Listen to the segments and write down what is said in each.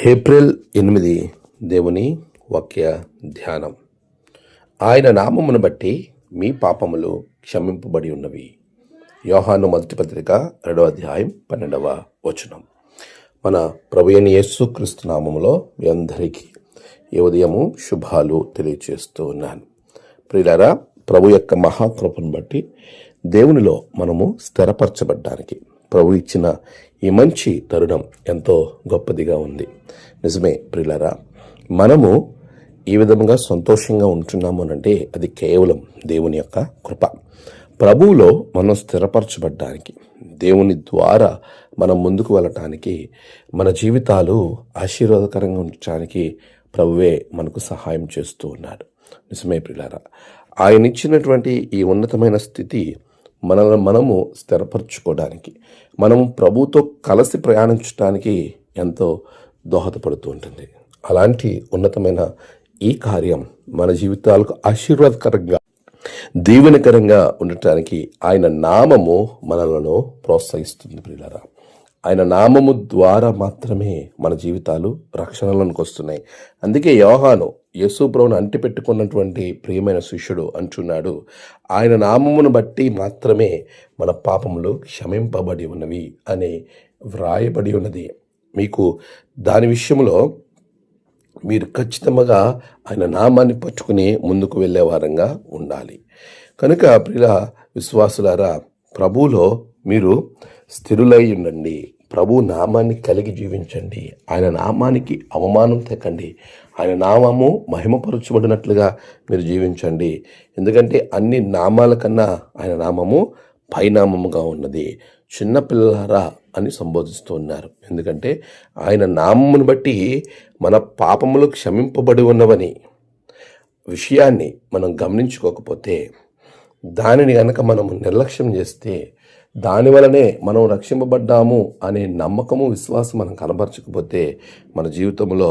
April 8 దేవుని వాక్య ధ్యానం. ఆయన నామమును బట్టి మీ పాపములు క్షమింపబడి ఉన్నవి. యోహాను మొదటి పత్రిక 2వ అధ్యాయం 12వ వచనం. మన ప్రభు అయిన యేసుక్రీస్తు నామములో మీ అందరికీ ఈ ఉదయము శుభాలు తెలియచేస్తూ ఉన్నాను. ప్రియులారా, ప్రభు యొక్క మహాకృపను బట్టి దేవునిలో మనము స్థిరపరచబడ్డానికి ప్రభు ఇచ్చిన ఈ మంచి తరుణం ఎంతో గొప్పదిగా ఉంది. నిజమే ప్రియులారా, మనము ఈ విధంగా సంతోషంగా ఉంటున్నాము అంటే అది కేవలం దేవుని యొక్క కృప. ప్రభువులో మనం స్థిరపరచబడ్డానికి, దేవుని ద్వారా మనం ముందుకు వెళ్ళటానికి, మన జీవితాలు ఆశీర్వాదకరంగా ఉంచడానికి ప్రభువే మనకు సహాయం చేస్తూ ఉన్నాడు. నిజమే ప్రియులారా, ఆయన ఇచ్చినటువంటి ఈ ఉన్నతమైన స్థితి మనము స్థిరపరచుకోవడానికి, మనము ప్రభువుతో కలిసి ప్రయాణించడానికి ఎంతో దోహదపడుతూ ఉంటుంది. అలాంటి ఉన్నతమైన ఈ కార్యం మన జీవితాలకు ఆశీర్వాదకరంగా, దీవెనకరంగా ఉండటానికి ఆయన నామము మనలను ప్రోత్సహిస్తుంది. ప్రియులారా, ఆయన నామము ద్వారా మాత్రమే మన జీవితాలు రక్షణలోనికి వస్తున్నాయి. అందుకే యోహాను యేసు ప్రభువును అంటిపెట్టుకున్నటువంటి ప్రియమైన శిష్యుడు అంటున్నాడు, ఆయన నామమును బట్టి మాత్రమే మన పాపములు క్షమింపబడి ఉన్నవి అని వ్రాయబడి ఉన్నది. మీకు దాని విషయంలో మీరు ఖచ్చితంగా ఆయన నామాన్ని పట్టుకుని ముందుకు వెళ్ళే వారంగా ఉండాలి. కనుక ప్రియ విశ్వాసులారా, ప్రభువులో మీరు స్థిరులై ఉండండి. ప్రభు నామాన్ని కలిగి జీవించండి. ఆయన నామానికి అవమానం తెకండి. ఆయన నామము మహిమపరచబడినట్లుగా మీరు జీవించండి. ఎందుకంటే అన్ని నామాల కన్నా ఆయన నామము పైనామముగా ఉన్నది. చిన్నపిల్లలారా అని సంబోధిస్తూ ఉన్నారు. ఎందుకంటే ఆయన నామమును బట్టి మన పాపములు క్షమింపబడి ఉన్నవని విషయాన్ని మనం గమనించుకోకపోతే, దానిని గనక మనము నిర్లక్ష్యం చేస్తే, దాని వలనే మనం రక్షింపబడ్డాము అనే నమ్మకము, విశ్వాసం మనం కనబరచకపోతే మన జీవితంలో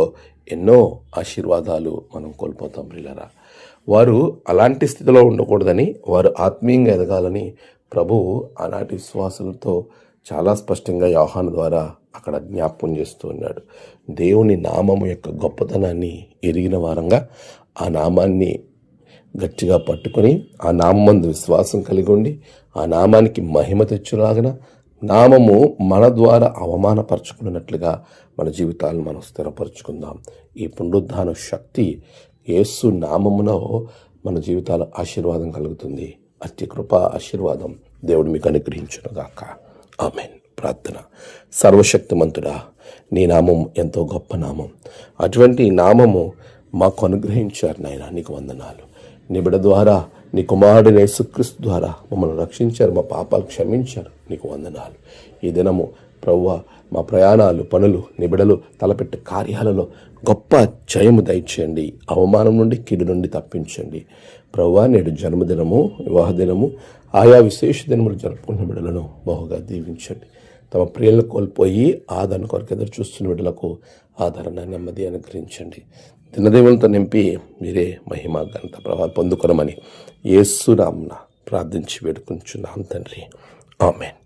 ఎన్నో ఆశీర్వాదాలు మనం కోల్పోతాం. ప్రియులారా, వారు అలాంటి స్థితిలో ఉండకూడదని, వారు ఆత్మీయంగా ఎదగాలని ప్రభువు ఆనాటి విశ్వాసులతో చాలా స్పష్టంగా యోహాను ద్వారా అక్కడ జ్ఞాపకం చేస్తూ ఉన్నాడు. దేవుని నామము యొక్క గొప్పతనాన్ని ఎరిగిన వారంగా ఆ నామాన్ని గట్టిగా పట్టుకొని, ఆ నామందు విశ్వాసం కలిగి ఉండి, ఆ నామానికి మహిమ తెచ్చులాగన నామము మన ద్వారా అవమానపరచుకున్నట్లుగా మన జీవితాలను మనం స్థిరపరచుకుందాం. ఈ పునరుద్ధాన శక్తి యేసు నామములో మన జీవితాల ఆశీర్వాదం కలుగుతుంది. అతి కృప ఆశీర్వాదం దేవుడు మీకు అనుగ్రహించునుగాక. ఆమేన్. ప్రార్థన. సర్వశక్తిమంతుడా, నీ నామం ఎంతో గొప్ప నామం. అటువంటి నామము మాకు అనుగ్రహించారు నాయన, నీకు వందనాలు. నీ బిడ్డ ద్వారా, నీ కుమారుడు యేసుక్రీస్తు ద్వారా మమ్మల్ని రక్షించారు, మా పాపాలు క్షమించారు, నీకు వందనాలు. ఈ దినము ప్రభువా, మా ప్రయాణాలు, పనులు, నీ బిడ్డలు తలపెట్టే కార్యాలలో గొప్ప జయము దయచేయండి. అవమానం నుండి, కీడు నుండి తప్పించండి. ప్రభువా, నేడు జన్మదినము, వివాహ దినము, ఆయా విశేష దినములు జరుపుకున్న బిడ్డలను బహుగా దీవించండి. తమ ప్రియులను కోల్పోయి ఆదరణ కొరకు ఎదురు చూస్తున్న బిడ్డలకు ఆదరణ, నెమ్మది అనుగ్రహించండి. దినదేవులతో నింపి మీరే మహిమ, ఘనత, ప్రభావం పొందుకొనమని యేసు నామమున ప్రార్థించి వేడుకుంటున్నాం తండ్రి. ఆమేన్.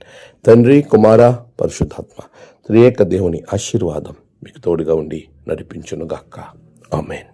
తండ్రి, కుమార, పరిశుద్ధాత్మ త్రియేక దేవుని ఆశీర్వాదం మీకు తోడుగా ఉండి నడిపించునుగాక. ఆమేన్.